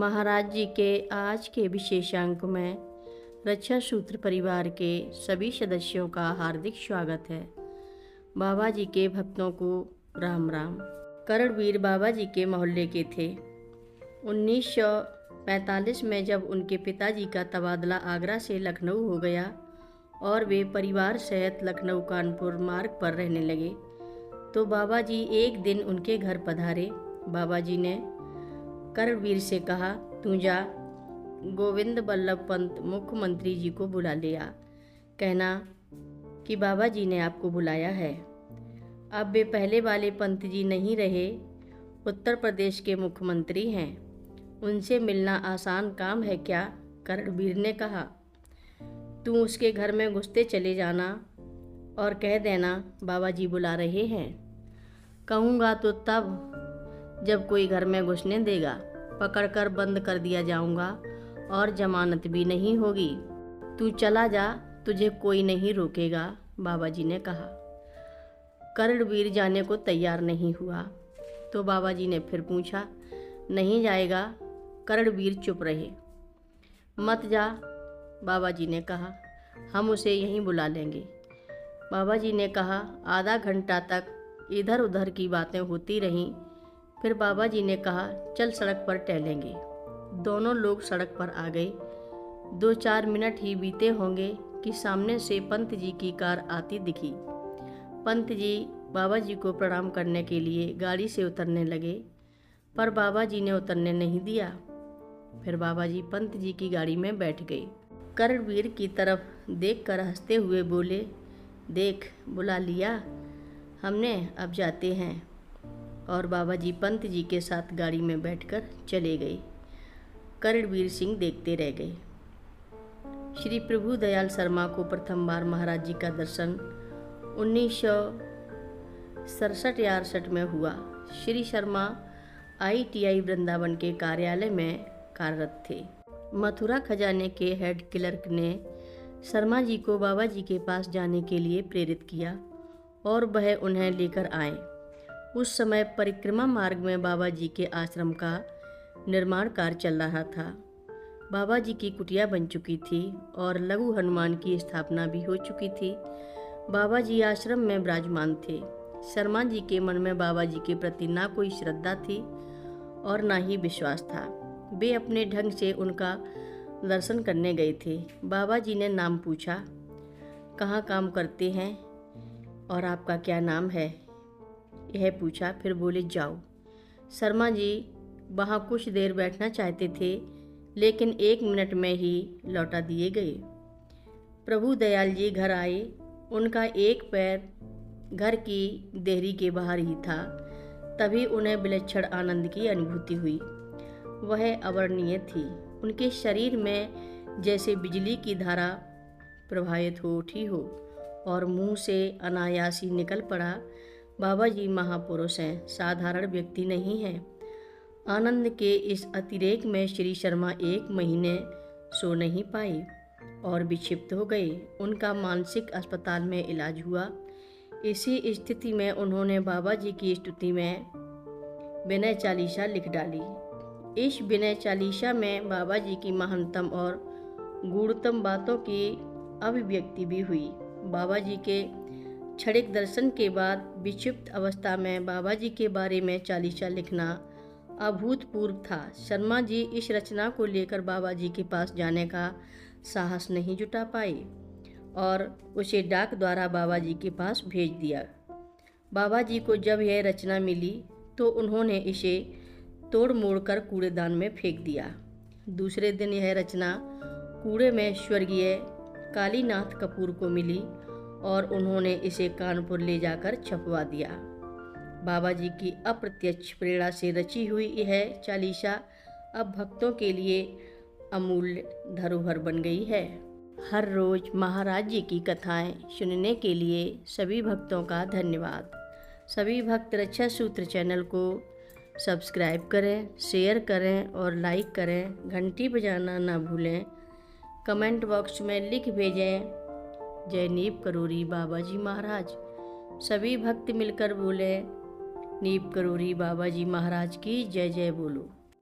महाराज जी के आज के विशेषांक में रक्षा सूत्र परिवार के सभी सदस्यों का हार्दिक स्वागत है। बाबा जी के भक्तों को राम राम। करणवीर बाबा जी के मोहल्ले के थे। 1945 में जब उनके पिताजी का तबादला आगरा से लखनऊ हो गया और वे परिवार सहित लखनऊ कानपुर मार्ग पर रहने लगे, तो बाबा जी एक दिन उनके घर पधारे। बाबा जी ने करणवीर से कहा, तू जा गोविंद बल्लभ पंत मुख्यमंत्री जी को बुला लिया, कहना कि बाबा जी ने आपको बुलाया है। अब वे पहले वाले पंत जी नहीं रहे, उत्तर प्रदेश के मुख्यमंत्री हैं, उनसे मिलना आसान काम है क्या? करणवीर ने कहा, तू उसके घर में घुसते चले जाना और कह देना बाबा जी बुला रहे हैं। कहूँगा तो तब जब कोई घर में घुसने देगा, पकड़कर बंद कर दिया जाऊंगा और जमानत भी नहीं होगी। तू चला जा, तुझे कोई नहीं रोकेगा, बाबा जी ने कहा। करणवीर जाने को तैयार नहीं हुआ तो बाबा जी ने फिर पूछा, नहीं जाएगा? करणवीर चुप रहे। मत जा, बाबा जी ने कहा, हम उसे यहीं बुला लेंगे। बाबा जी ने कहा। आधा घंटा तक इधर उधर की बातें होती रहीं। फिर बाबा जी ने कहा, चल सड़क पर टहलेंगे। दोनों लोग सड़क पर आ गए। 2-4 मिनट ही बीते होंगे कि सामने से पंत जी की कार आती दिखी। पंत जी बाबा जी को प्रणाम करने के लिए गाड़ी से उतरने लगे, पर बाबा जी ने उतरने नहीं दिया। फिर बाबा जी पंत जी की गाड़ी में बैठ गए। करणवीर की तरफ देखकर हंसते हुए बोले, देख बुला लिया हमने, अब जाते हैं। और बाबा जी पंत जी के साथ गाड़ी में बैठकर चले गए। करणवीर सिंह देखते रह गए। श्री प्रभु दयाल शर्मा को प्रथम बार महाराज जी का दर्शन 1967-68 में हुआ। श्री शर्मा ITI वृंदावन के कार्यालय में कार्यरत थे। मथुरा खजाने के हेड क्लर्क ने शर्मा जी को बाबा जी के पास जाने के लिए प्रेरित किया और वह उन्हें लेकर आए। उस समय परिक्रमा मार्ग में बाबा जी के आश्रम का निर्माण कार्य चल रहा था। बाबा जी की कुटिया बन चुकी थी और लघु हनुमान की स्थापना भी हो चुकी थी। बाबा जी आश्रम में विराजमान थे। शर्मा जी के मन में बाबा जी के प्रति ना कोई श्रद्धा थी और ना ही विश्वास था। वे अपने ढंग से उनका दर्शन करने गए थे। बाबा जी ने नाम पूछा, कहाँ काम करते हैं और आपका क्या नाम है, यह पूछा। फिर बोले, जाओ। शर्मा जी वहाँ कुछ देर बैठना चाहते थे, लेकिन 1 मिनट में ही लौटा दिए गए। प्रभु दयाल जी घर आए। उनका एक पैर घर की देहरी के बाहर ही था। तभी उन्हें विलक्षण आनंद की अनुभूति हुई। वह अवर्णनीय थी। उनके शरीर में जैसे बिजली की धारा प्रवाहित हो उठी हो और मुंह से अनायास ही निकल पड़ा, बाबा जी महापुरुष हैं, साधारण व्यक्ति नहीं हैं। आनंद के इस अतिरेक में श्री शर्मा 1 महीने सो नहीं पाए और विक्षिप्त हो गए। उनका मानसिक अस्पताल में इलाज हुआ। इसी स्थिति में उन्होंने बाबा जी की स्तुति में विनय चालीसा लिख डाली। इस विनय चालीसा में बाबा जी की महानतम और गूढ़तम बातों की अभिव्यक्ति भी हुई। बाबा जी के क्षणिक दर्शन के बाद विक्षिप्त अवस्था में बाबा जी के बारे में चालीसा लिखना अभूतपूर्व था। शर्मा जी इस रचना को लेकर बाबा जी के पास जाने का साहस नहीं जुटा पाए और उसे डाक द्वारा बाबा जी के पास भेज दिया। बाबा जी को जब यह रचना मिली तो उन्होंने इसे तोड़ मोड़ कर कूड़ेदान में फेंक दिया। दूसरे दिन यह रचना कूड़े में स्वर्गीय कालीनाथ कपूर को मिली और उन्होंने इसे कानपुर ले जाकर छपवा दिया। बाबा जी की अप्रत्यक्ष प्रेरणा से रची हुई यह चालीसा अब भक्तों के लिए अमूल्य धरोहर बन गई है। हर रोज महाराज जी की कथाएं सुनने के लिए सभी भक्तों का धन्यवाद। सभी भक्त रक्षा सूत्र चैनल को सब्सक्राइब करें, शेयर करें और लाइक करें। घंटी बजाना ना भूलें। कमेंट बॉक्स में लिख भेजें, जय नीप करोरी बाबा जी महाराज। सभी भक्त मिलकर बोले, नीप करोरी बाबा जी महाराज की जय जय बोलो।